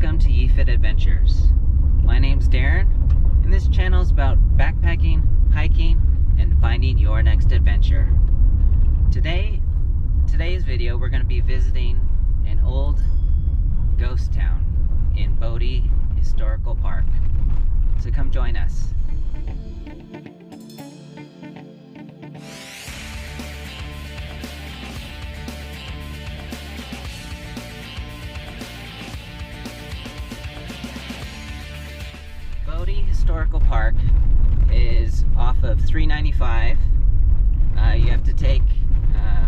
Welcome to YeeFit Adventures. My name's Darren, and this channel is about backpacking, hiking, and finding your next adventure. Today's video, we're going to be visiting an old ghost town in Bodie Historical Park. So come join us. Bodie Historical Park is off of 395. You have to take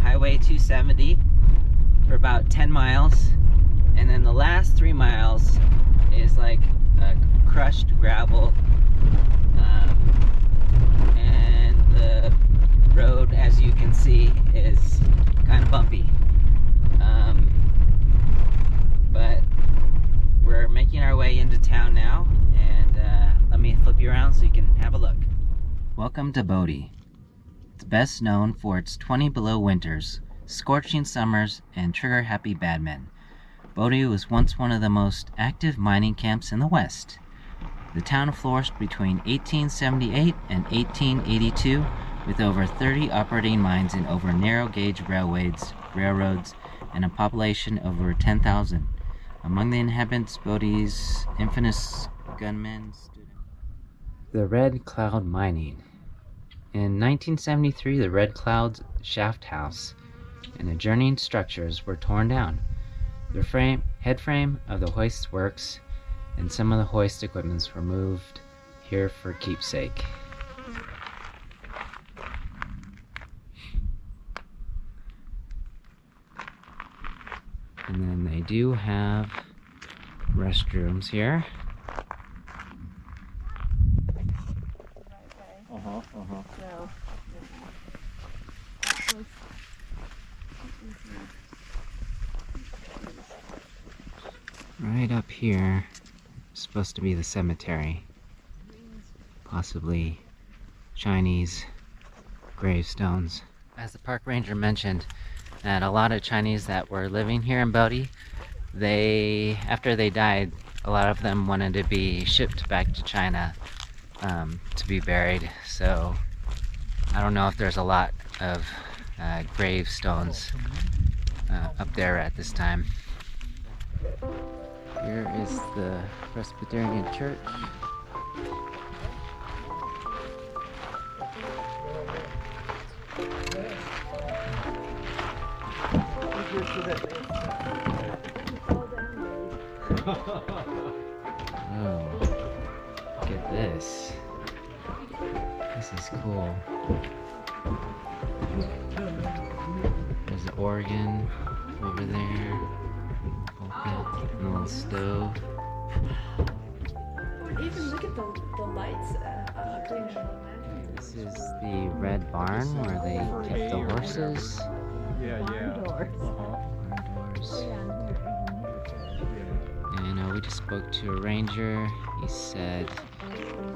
Highway 270 for about 10 miles, and then the last 3 miles is like crushed gravel, and the road, as you can see, is kind of bumpy. But we're making our way into town now, and let me flip you around so you can have a look. Welcome to Bodie. It's best known for its 20 below winters, scorching summers, and trigger-happy badmen. Bodie was once one of the most active mining camps in the West. The town flourished between 1878 and 1882 with over 30 operating mines and over narrow-gauge railroads, and a population of over 10,000. Among the inhabitants, Bodie's infamous gunmen stood out. The Red Cloud Mining. In 1973, the Red Cloud's shaft house and adjoining structures were torn down. The head frame of the hoist works and some of the hoist equipment were moved here for keepsake. And then they do have restrooms here. Right up here is supposed to be the cemetery. Possibly Chinese gravestones. As the park ranger mentioned, that a lot of Chinese that were living here in Bodie, after they died, a lot of them wanted to be shipped back to China to be buried. So I don't know if there's a lot of gravestones up there at this time. Here is the Presbyterian Church. Oh, look at this. This is cool. There's the organ over there. Pulpit, and a little stove. Even look at the lights. This is the red barn where they kept the horses. Barn doors. Barn doors. And we just spoke to a ranger. He said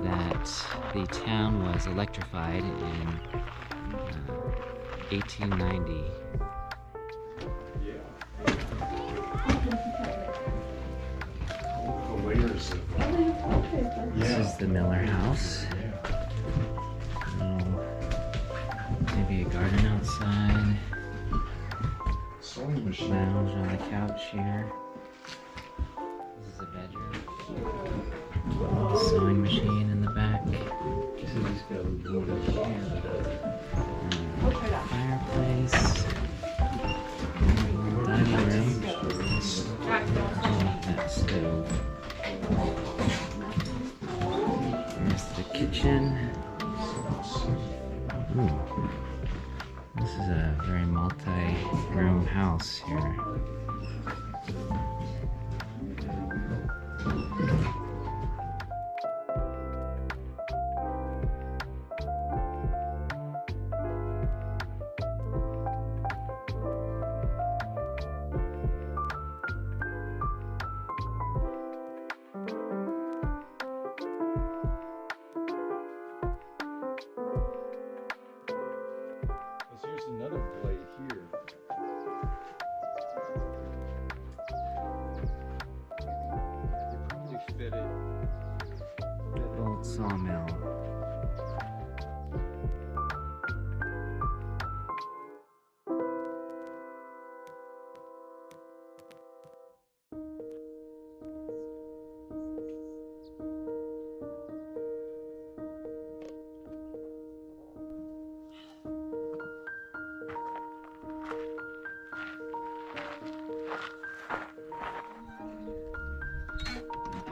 that the town was electrified in 1890. This is the Miller House. Maybe a garden outside. Lounge on the couch here. This is a bedroom. Sewing machine in the back. Fireplace. Dining room. That stove. Here's the kitchen. Ooh. This is a very multi-room house here. sawmill.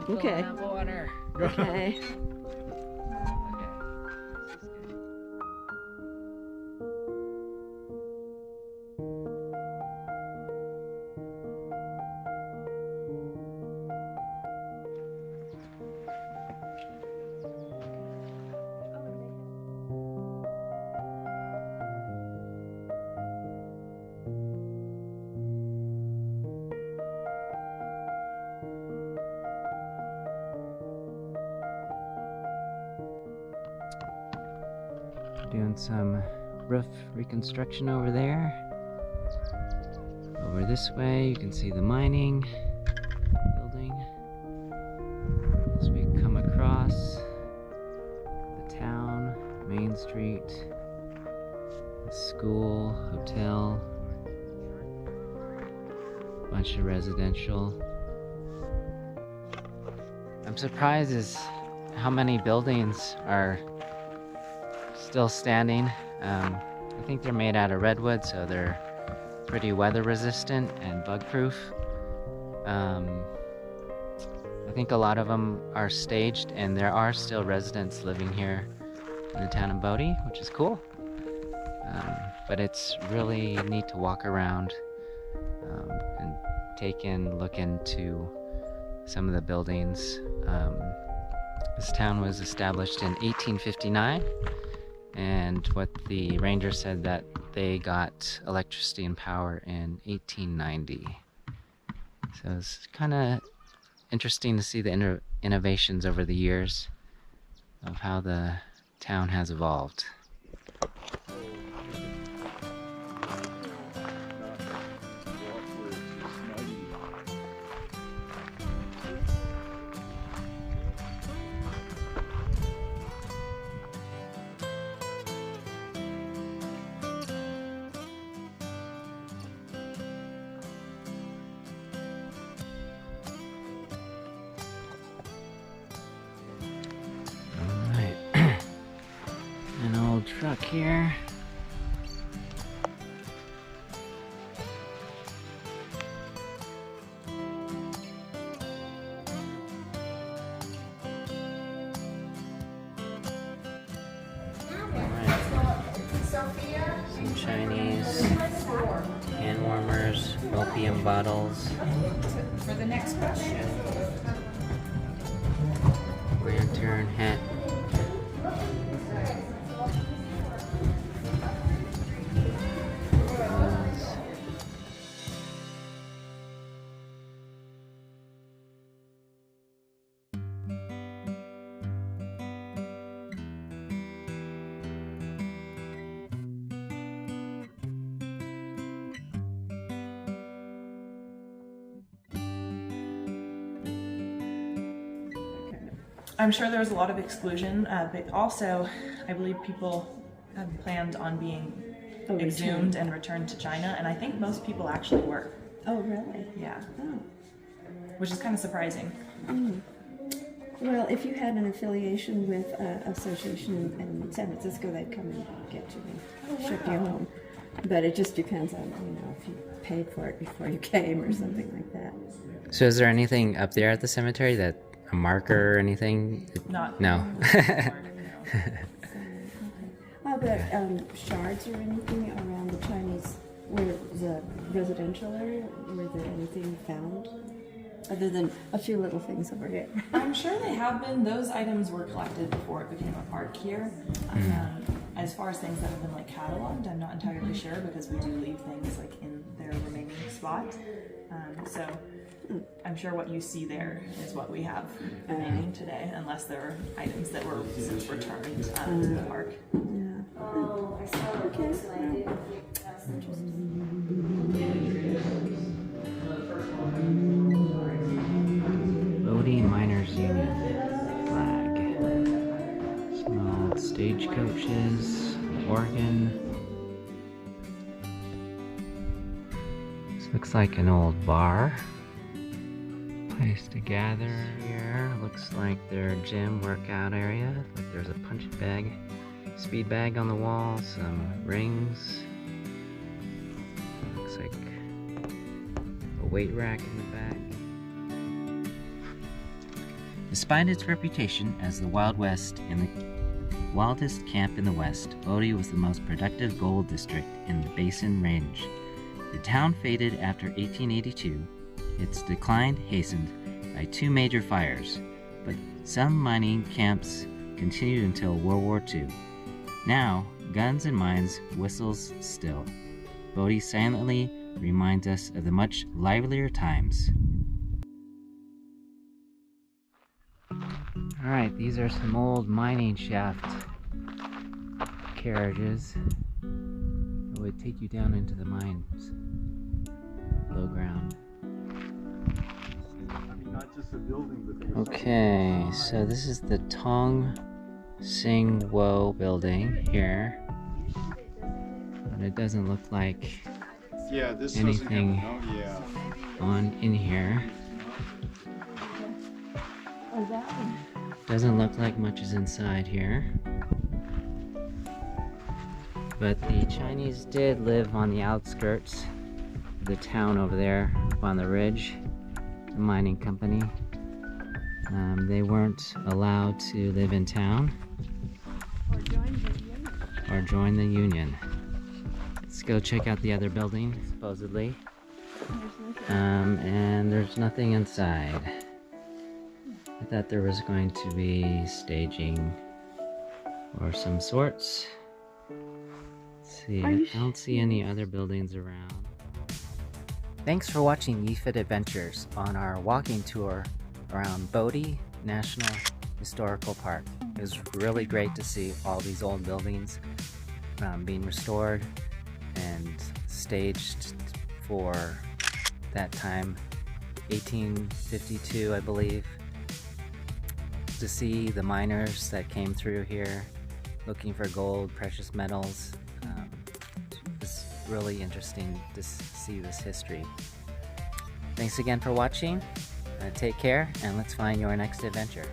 Okay. Full of water. Okay. Doing some roof reconstruction over there. Over this way, you can see the mining building. As we come across the town, Main Street, the school, hotel, bunch of residential. I'm surprised is how many buildings are still standing. I think they're made out of redwood, so they're pretty weather resistant and bug proof. I think a lot of them are staged, and there are still residents living here in the town of Bodey, which is cool. But it's really neat to walk around and look into some of the buildings. This town was established in 1859. And what the ranger said that they got electricity and power in 1890. So it's kind of interesting to see the innovations over the years of how the town has evolved. Truck here. Some Chinese hand warmers, opium bottles. For the next question. Lantern, hat. I'm sure there was a lot of exclusion, but also I believe people planned on being exhumed and returned to China, and I think most people actually were. Oh, really? Yeah. Oh. Which is kind of surprising. Mm. Well, if you had an affiliation with an association in San Francisco, they'd come and get you and ship you home. But it just depends on, if you paid for it before you came or something like that. So is there anything up there at the cemetery that a marker or anything? Not no. How about shards or anything around the Chinese, where the residential area? Were there anything found? Other than a few little things over here. I'm sure they have been. Those items were collected before it became a park here. As far as things that have been cataloged, I'm not entirely sure because we do leave things in their remaining spot. So I'm sure what you see there is what we have remaining today, unless there are items that were since returned to the park. Yeah. Oh, okay. Bodey Miners Union flag. coaches, organ. This looks like an old bar. Place to gather here. Looks like their gym workout area. Like there's a punching bag, speed bag on the wall, some rings. Looks like a weight rack in the back. Despite its reputation as the Wild West and the wildest camp in the West, Bodey was the most productive gold district in the Basin Range. The town faded after 1882. Its decline hastened by 2 major fires, but some mining camps continued until World War II. Now, guns and mines whistles still. Bodey silently reminds us of the much livelier times. Alright, these are some old mining shaft carriages that would take you down into the mines below ground. Okay, so this is the Tong Sing Wo building here. But it doesn't look like anything on in here. Doesn't look like much is inside here. But the Chinese did live on the outskirts of the town over there, up on the ridge. A mining company. They weren't allowed to live in town or join the union. Let's go check out the other building, supposedly. And there's nothing inside. I thought there was going to be staging or some sorts. Let's see, I don't see any other buildings around. Thanks for watching YeeFit Adventures on our walking tour around Bodey National Historical Park. It was really great to see all these old buildings being restored and staged for that time, 1852 I believe. To see the miners that came through here looking for gold, precious metals. It's really interesting to see this history. Thanks again for watching. Take care, and let's find your next adventure.